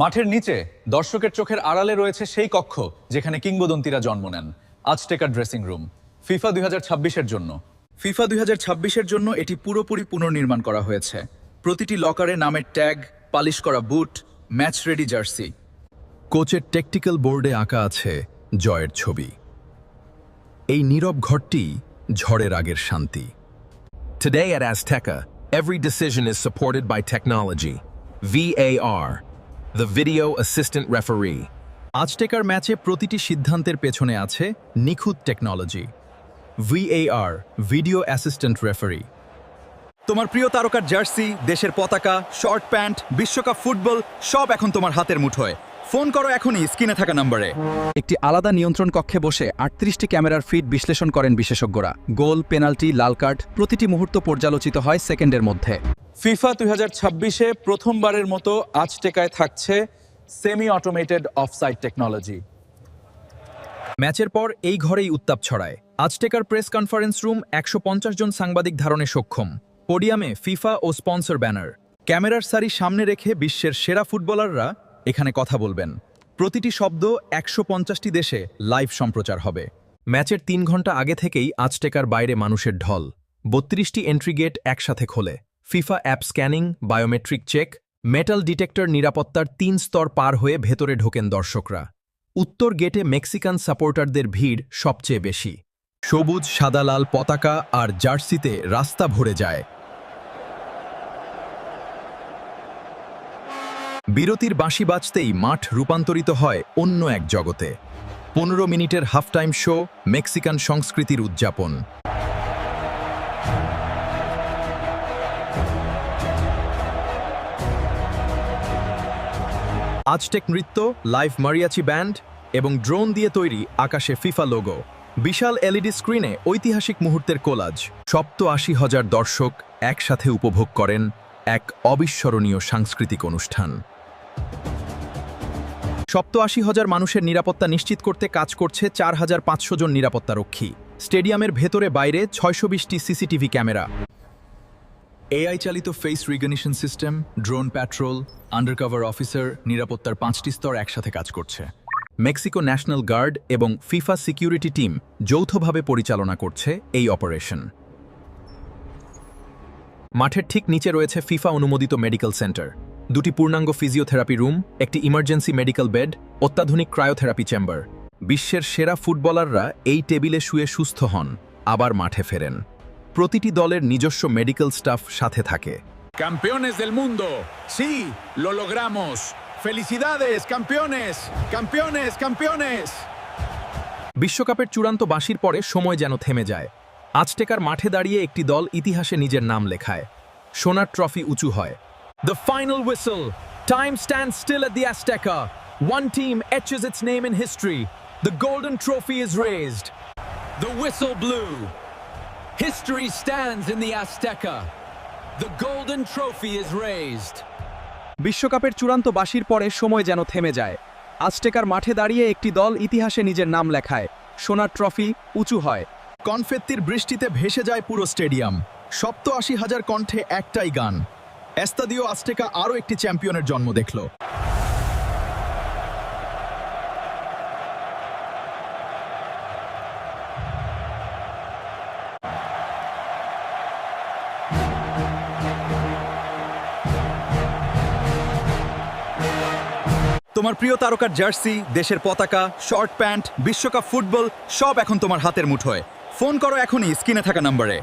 মাঠের নিচে দর্শকের চোখের আড়ালে রয়েছে সেই কক্ষ যেখানে কিংবদন্তিরা জন্ম নেন। আজটেকা ড্রেসিং রুম ফিফা 2026-এর জন্য। ফিফা 2026-এর জন্য এটি পুরোপুরি পুনর্নির্মাণ করা হয়েছে। প্রতিটি লকারে নামের ট্যাগ, পালিশ করা বুট, ম্যাচ রেডি জার্সি। কোচের টেকটিক্যাল বোর্ডে আঁকা আছে জয়ের ছবি। এই নীরব ঘরটি ঝড়ের আগের শান্তি। Today at Azteca, every decision is supported by technology. VAR, the Video Assistant Referee. আজটেকার ম্যাচে প্রতিটি সিদ্ধান্তের পেছনে আছে নিখুঁত technology. VAR, video assistant referee. তোমার প্রিয় তারকার জার্সি, দেশের পতাকা, শর্ট প্যান্ট, বিশ্বকাপ ফুটবল সব এখন তোমার হাতের মুঠোয়। ফোন করো এখনই স্ক্রিনে থাকা নম্বরে। একটি আলাদা নিয়ন্ত্রণ কক্ষে বসে ৩৮টি ক্যামেরার ফিড বিশ্লেষণ করেন বিশেষজ্ঞরা। গোল, পেনাল্টি, লাল কার্ড প্রতিটি মুহূর্ত পর্যালোচিত হয় সেকেন্ডের মধ্যে। ফিফা 2026-এ প্রথমবারের মতো আজটেকায় থাকছে সেমি অটোমেটেড অফসাইড টেকনোলজি। ম্যাচের পর এই ঘরেই উত্তাপ ছড়ায়। আজটেকার প্রেস কনফারেন্স রুম ১৫০ জন সাংবাদিক ধারণে সক্ষম। পোডিয়ামে ফিফা ও স্পন্সর ব্যানার। ক্যামেরার সারি সামনে রেখে বিশ্বের সেরা ফুটবলাররা এখানে কথা বলবেন। প্রতিটি শব্দ ১৫০টি দেশে লাইভ সম্প্রচার হবে। ম্যাচের ৩ ঘন্টা আগে থেকেই আজটেকার বাইরে মানুষের ঢল। ৩২টি এন্ট্রি গেট একসাথে খোলে। FIFA app scanning, biometric check, metal detector নিরাপত্তার ৩ স্তর পার হয়ে ভেতরে ঢোকেন দর্শকরা। উত্তর গেটে মেক্সিকান সাপোর্টারদের ভিড় সবচেয়ে বেশি। সবুজ, সাদা, লাল পতাকা আর জার্সিতে রাস্তা ভরে যায়। বিরতির বাঁশি বাজতেই মাঠ রূপান্তরিত হয় অন্য এক জগতে। ১৫ মিনিটের হাফ টাইম শো, মেক্সিকান সংস্কৃতির উদযাপন। আজটেক নৃত্য, লাইভ মারিয়াচি ব্যান্ড এবং ড্রোন দিয়ে তৈরি আকাশে ফিফা লোগো। বিশাল এলইডি স্ক্রিনে ঐতিহাসিক মুহূর্তের কোলাজ। ৮৭,০০০ দর্শক একসাথে উপভোগ করেন এক অবিস্মরণীয় সাংস্কৃতিক অনুষ্ঠান। ৮৭,০০০ মানুষের নিরাপত্তা নিশ্চিত করতে কাজ করছে ৪৫০০ জন নিরাপত্তারক্ষী। স্টেডিয়ামের ভেতরে বাইরে ৬২০টি সিসিটিভি ক্যামেরা। এআই চালিত face recognition system, drone patrol, undercover officer, নিরাপত্তার ৫টি স্তর একসাথে কাজ করছে। মেক্সিকো ন্যাশনাল গার্ড এবং ফিফা সিকিউরিটি টিম যৌথভাবে পরিচালনা করছে এই অপারেশন। মাঠের ঠিক নিচে রয়েছে ফিফা অনুমোদিত মেডিকেল সেন্টার, ২টি পূর্ণাঙ্গ ফিজিওথেরাপি রুম, একটি ইমার্জেন্সি মেডিকেল বেড, অত্যাধুনিক ক্রায়োথেরাপি চেম্বার। বিশ্বের সেরা ফুটবলাররা এই টেবিলে শুয়ে সুস্থ হন, আবার মাঠে ফেরেন। প্রতিটি দলের নিজস্ব মেডিকেল স্টাফ সাথে থাকে। Campeones del mundo. Sí, lo logramos. Felicidades, campeones. Campeones, campeones. বিশ্বকাপের চূড়ান্ত বাঁশির পরে সময় যেন থেমে যায়। আজটেকার মাঠে দাঁড়িয়ে একটি দল ইতিহাসে নিজের নাম লেখায়। সোনার ট্রফি উঁচু হয়। The final whistle. Time stands still at the Azteca. One team etches its name in history. The golden trophy is raised. The whistle blew. History stands in the Azteca. The golden trophy is raised. বিশ্বকাপের চূড়ান্ত বাঁশির পরে সময় যেন থেমে যায়। আজটেকার মাঠে দাঁড়িয়ে একটি দল ইতিহাসে নিজের নাম লেখায়। সোনার ট্রফি উঁচু হয়। কনফেত্তির বৃষ্টিতে ভেসে যায় পুরো স্টেডিয়াম। ৮৭,০০০ কণ্ঠে একটাই গান। এস্তাদিও আজটেকা আরও একটি চ্যাম্পিয়নের জন্ম দেখল। তোমার প্রিয় তারকার জার্সি, দেশের পতাকা, শর্ট প্যান্ট, বিশ্বকাপ ফুটবল সব এখন তোমার হাতের মুঠোয়। ফোন করো এখনই স্ক্রিনে থাকা নম্বরে।